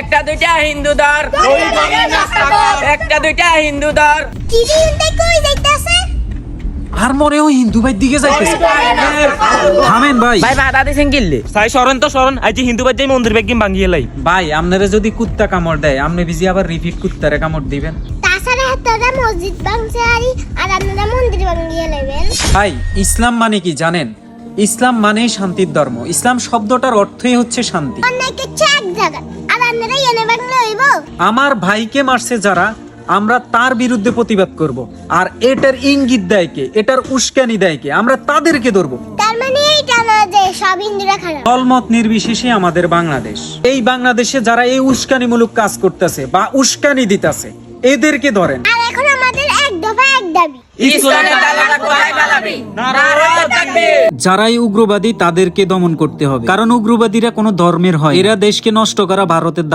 একটা দুইটা হিন্দু ধর, একটা দুইটা হিন্দু ধর। আর মনেও হিন্দু ভাই দিকে যাইতেছে। থামেন ভাই। ভাই বাধা দিছেন কিল্লে সাই সরন তো সরন আজ হিন্দু বাদ যাই মন্দির বেগিম ভাঙিয়ে লাই। ভাই আপনারা যদি কুত্তা কামড় দেয় আপনি বিজি আবার রিপিট কুত্তারে কামড় দিবেন। তাছাড়া তোরা মসজিদ ভাঙছে আর আপনারা মন্দির ভাঙিয়ে নেবেন। ভাই ইসলাম মানে কি জানেন? ইসলাম মানেই শান্তির ধর্ম। ইসলাম শব্দটার অর্থই হচ্ছে শান্তি। অনেকে এক জায়গা আর আপনারা এনে ভাঙলে হইব। আমার ভাইকে মারছে যারা, আমরা তার বিরুদ্ধে প্রতিবাদ করব। আর এটার ইঙ্গিত দেয় কে, এটার উস্কানি দেয় কে, আমরা তাদেরকে ধরবো। তার মানে এইটা না যে সব হিন্দুরা খারাপ। দলমত নির্বিশেষে আমাদের বাংলাদেশ, এই বাংলাদেশে যারা এই উস্কানিমূলক কাজ করতেছে বা উস্কানি দিতেছে এদেরকে ধরেন। আর এখন আমাদের এক দফা এক দাবি। ইসলামের দালালা কোথায় পালাবি? নারায়ে তাকবীর। যারাই উগ্রবাদী তাদেরকে দমন করতে হবে, কারণ উগ্রবাদীরা কোনো ধর্মের হয়, এরা দেশকে নষ্ট করা ভারতের